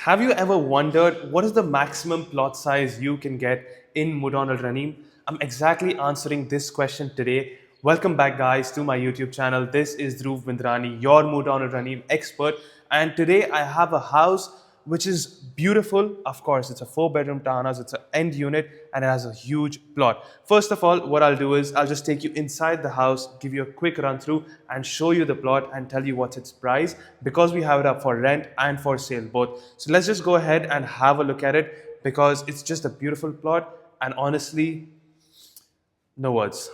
Have you ever wondered what is the maximum plot size you can get in Mudon Al Ranim? I'm exactly answering this question today. Welcome back, guys, to my YouTube channel. This is Dhruv Vindrani, your Mudon Al Ranim expert, and today I have a house which is beautiful. Of course, it's a 4-bedroom townhouse, it's an end unit, and it has a huge plot. First of all, what I'll do is I'll just take you inside the house, give you a quick run through, and show you the plot and tell you what's its price, because we have it up for rent and for sale both. So let's just go ahead and have a look at it, because it's just a beautiful plot, and honestly, no words.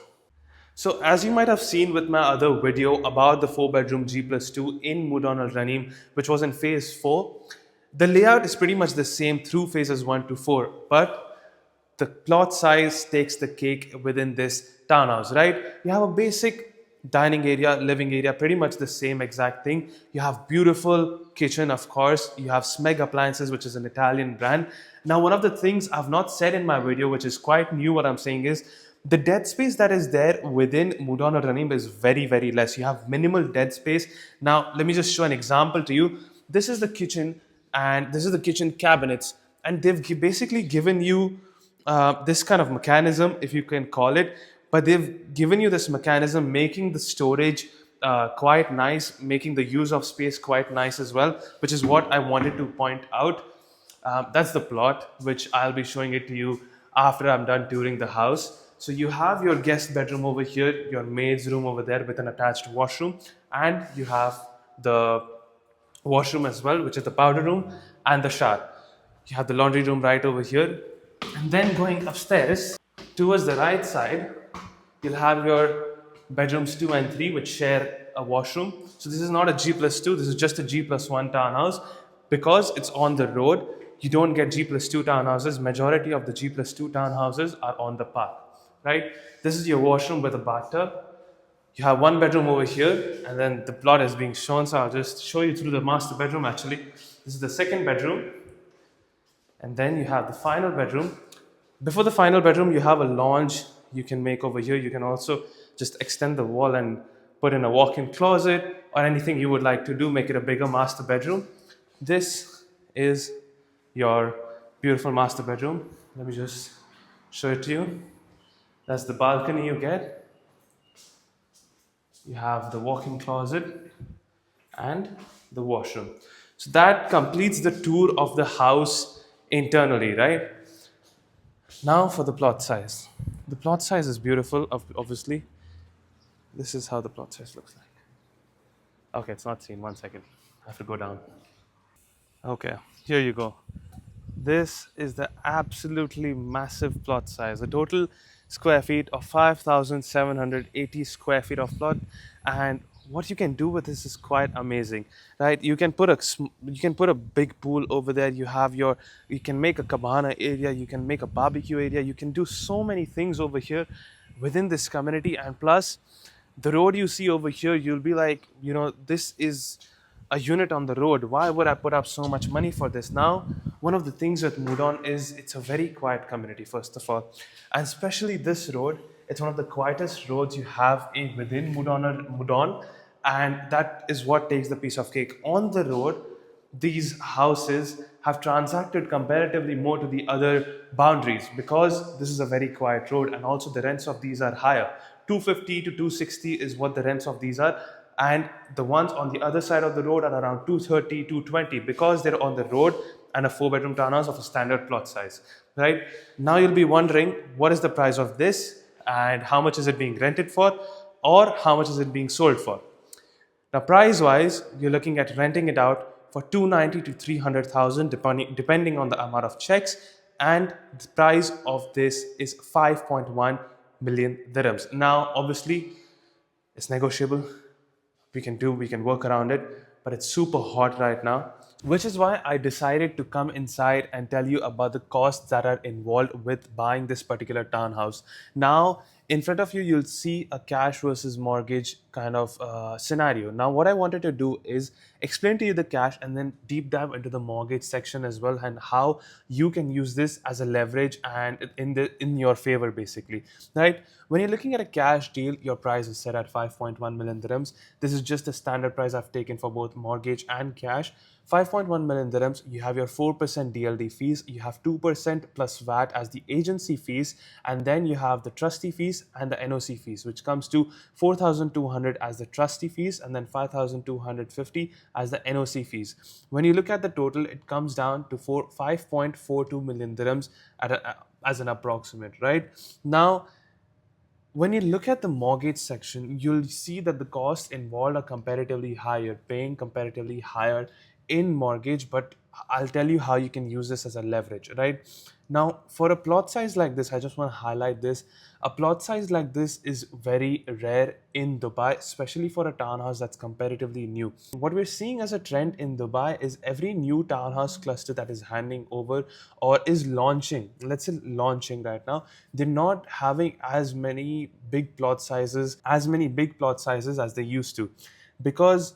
So as you might have seen with my other video about the 4-bedroom G+2 in Mudon Al Ranim, which was in phase 4, the layout is pretty much the same through phases 1 to 4, but the plot size takes the cake within this townhouse, right? You have a basic dining area, living area, pretty much the same exact thing. You have beautiful kitchen, of course. You have Smeg Appliances, which is an Italian brand. Now, one of the things I've not said in my video, which is quite new, what I'm saying is, the dead space that is there within Mudon Al Ranim is very, very less. You have minimal dead space. Now, let me just show an example to you. This is the kitchen, and this is the kitchen cabinets, and they've basically given you this kind of mechanism, if you can call it, but they've given you this mechanism, making the storage quite nice, making the use of space quite nice as well, which is what I wanted to point out. That's the plot, which I'll be showing it to you after I'm done touring the house. So you have your guest bedroom over here, your maid's room over there with an attached washroom, and you have the washroom as well, which is the powder room, and the shower. You have the laundry room right over here. And then going upstairs towards the right side, you'll have your bedrooms 2 and 3, which share a washroom. So this is not a G+2, this is just a G+1 townhouse. Because it's on the road, you don't get G+2 townhouses. Majority of the G+2 townhouses are on the park, right? This is your washroom with a bathtub. You have one bedroom over here, and then the plot is being shown, so I'll just show you through the master bedroom actually. This is the second bedroom, and then you have the final bedroom. Before the final bedroom, you have a lounge you can make over here. You can also just extend the wall and put in a walk-in closet, or anything you would like to do, make it a bigger master bedroom. This is your beautiful master bedroom. Let me just show it to you. That's the balcony you get. You have the walk-in closet and the washroom. So that completes the tour of the house internally, right? Now for the plot size. The plot size is beautiful, obviously. This is how the plot size looks like. Okay, it's not seen. 1 second. I have to go down. Okay, here you go. This is the absolutely massive plot size. The total square feet of 5,780 square feet of plot, and what you can do with this is quite amazing, right? You can put a big pool over there. You can make a cabana area, you can make a barbecue area, you can do so many things over here within this community. And plus, the road you see over here, you'll be like, this is a unit on the road. Why would I put up so much money for this? Now, one of the things with Mudon is it's a very quiet community, first of all. And especially this road, it's one of the quietest roads you have within Mudon. And that is what takes the piece of cake. On the road, these houses have transacted comparatively more to the other boundaries, because this is a very quiet road, and also the rents of these are higher. 250 to 260 is what the rents of these are. And the ones on the other side of the road are around 230, 220, because they're on the road and a 4-bedroom townhouse of a standard plot size, right? Now you'll be wondering, what is the price of this, and how much is it being rented for, or how much is it being sold for? Now, price-wise, you're looking at renting it out for 290 to 300,000, depending on the amount of checks, and the price of this is 5.1 million dirhams. Now, obviously, it's negotiable. We can work around it, but it's super hot right now, which is why I decided to come inside and tell you about the costs that are involved with buying this particular townhouse. Now, in front of you, you'll see a cash versus mortgage kind of scenario. Now, what I wanted to do is explain to you the cash and then deep dive into the mortgage section as well, and how you can use this as a leverage and in your favor, basically, right? When you're looking at a cash deal, your price is set at 5.1 million dirhams. This is just the standard price I've taken for both mortgage and cash. 5.1 million dirhams, you have your 4% DLD fees, you have 2% plus VAT as the agency fees, and then you have the trustee fees and the NOC fees, which comes to 4,200 as the trustee fees and then 5,250 as the NOC fees. When you look at the total, it comes down to 5.42 million dirhams as an approximate, right? Now, when you look at the mortgage section, you'll see that the costs involved are comparatively higher, paying comparatively higher in mortgage, but I'll tell you how you can use this as a leverage, right? Now, for a plot size like this, I just want to highlight this. A plot size like this is very rare in Dubai, especially for a townhouse that's comparatively new. What we're seeing as a trend in Dubai is every new townhouse cluster that is handing over or is launching, let's say launching right now, they're not having as many big plot sizes, as they used to, because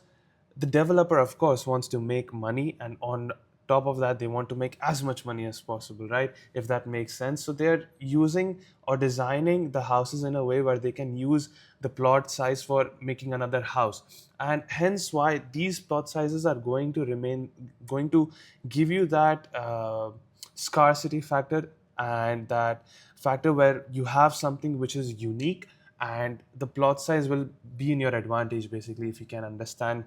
the developer of course wants to make money, and on top of that they want to make as much money as possible, right? If that makes sense. So they're using or designing the houses in a way where they can use the plot size for making another house, and hence why these plot sizes are going to give you that scarcity factor, and that factor where you have something which is unique, and the plot size will be in your advantage, basically, if you can understand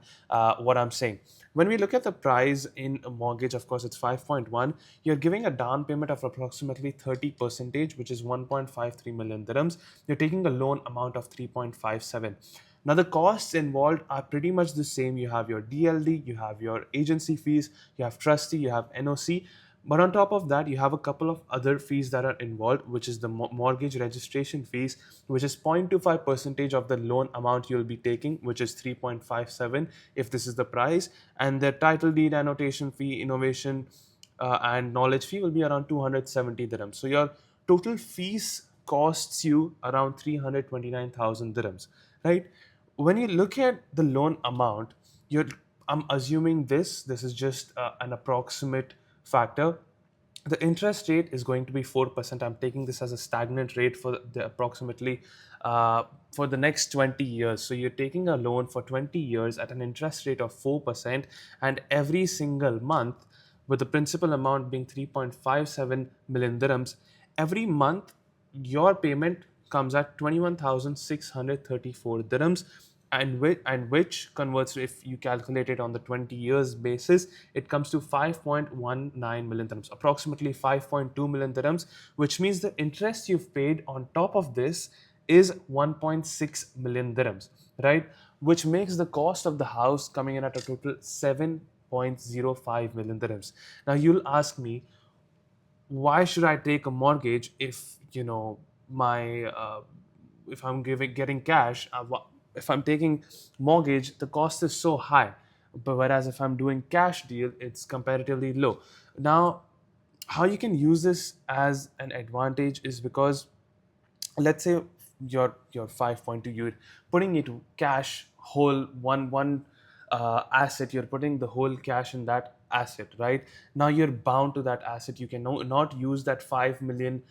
what I'm saying. When we look at the price in a mortgage, of course it's 5.1. You're giving a down payment of approximately 30%, which is 1.53 million dirhams. You're taking a loan amount of 3.57. Now the costs involved are pretty much the same. You have your DLD, you have your agency fees, you have trustee, you have NOC. But on top of that, you have a couple of other fees that are involved, which is the mortgage registration fees, which is 0.25% of the loan amount you'll be taking, which is 3.57 if this is the price. And the title deed annotation fee, innovation and knowledge fee will be around 270 dirhams. So your total fees costs you around 329,000 dirhams, right? When you look at the loan amount, I'm assuming this is just an approximate factor. The interest rate is going to be 4%. I'm taking this as a stagnant rate for the approximately for the next 20 years. So you're taking a loan for 20 years at an interest rate of 4%, and every single month, with the principal amount being 3.57 million dirhams, every month your payment comes at 21,634 dirhams, and which converts to, if you calculate it on the 20 years basis, it comes to 5.19 million dirhams, approximately 5.2 million dirhams, which means the interest you've paid on top of this is 1.6 million dirhams, right? Which makes the cost of the house coming in at a total 7.05 million dirhams. Now you'll ask me, why should I take a mortgage if my if I'm getting cash? If I'm taking mortgage, the cost is so high, but whereas if I'm doing cash deal, it's comparatively low. Now, how you can use this as an advantage is because, let's say your 5.2, you're putting it cash whole one asset, you're putting the whole cash in that asset, right? Now you're bound to that asset. You can not use that 5 million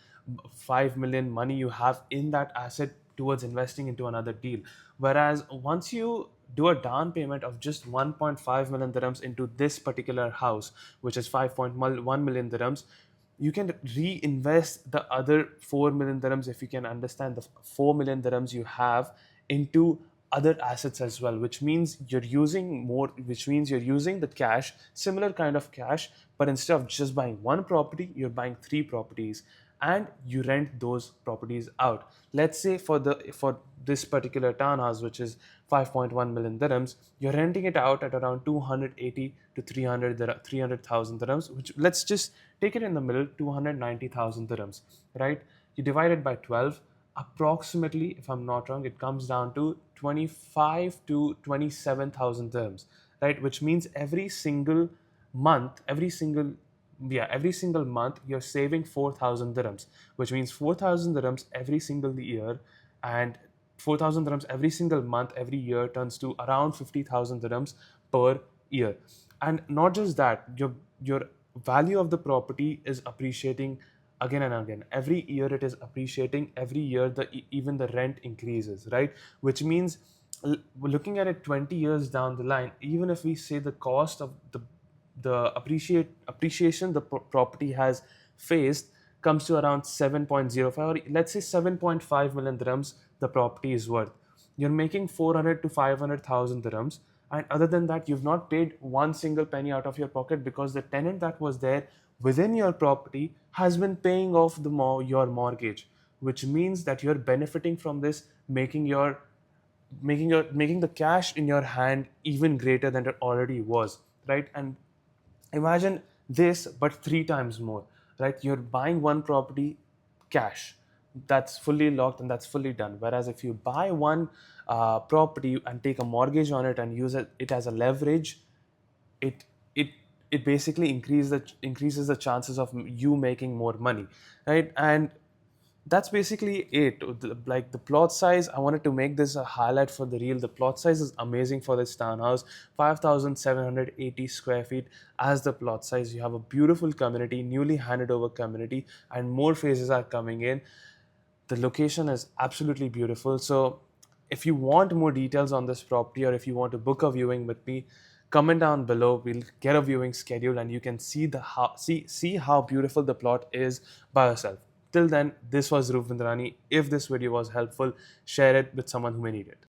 money you have in that asset towards investing into another deal. Whereas once you do a down payment of just 1.5 million dirhams into this particular house, which is 5.1 million dirhams, you can reinvest the other 4 million dirhams, if you can understand the 4 million dirhams you have, into other assets as well, which means you're using the cash, similar kind of cash, but instead of just buying one property, you're buying 3 properties, and you rent those properties out. Let's say for this particular townhouse, which is 5.1 million dirhams, you're renting it out at around 280 to 300,000 dirhams, which, let's just take it in the middle, 290,000 dirhams, right? You divide it by 12, approximately, if I'm not wrong, it comes down to 25 to 27,000 dirhams, right? Which means every single month you're saving 4,000 dirhams, which means 4,000 dirhams every single year, and 4,000 dirhams every single month every year turns to around 50,000 dirhams per year. And not just that, your value of the property is appreciating again and again. Every year it is appreciating. Every year even the rent increases, right? Which means, looking at it 20 years down the line, even if we say the cost of appreciation the property has faced comes to around 7.05, or let's say 7.5 million dirhams the property is worth. You're making 400 to 500,000 dirhams, and other than that you've not paid one single penny out of your pocket, because the tenant that was there within your property has been paying off your mortgage, which means that you're benefiting from this, making the cash in your hand even greater than it already was, right? And imagine this but three times more, right? You're buying one property cash, that's fully locked and that's fully done. Whereas if you buy one property and take a mortgage on it and use it as a leverage, it it it basically increases the chances of you making more money, right? And that's basically it. Like the plot size, I wanted to make this a highlight for the reel. The plot size is amazing for this townhouse, 5,780 square feet as the plot size. You have a beautiful community, newly handed over community, and more phases are coming in. The location is absolutely beautiful. So if you want more details on this property, or if you want to book a viewing with me, comment down below. We'll get a viewing schedule and you can see how beautiful the plot is by yourself. Till then, this was Vindrani. If this video was helpful, share it with someone who may need it.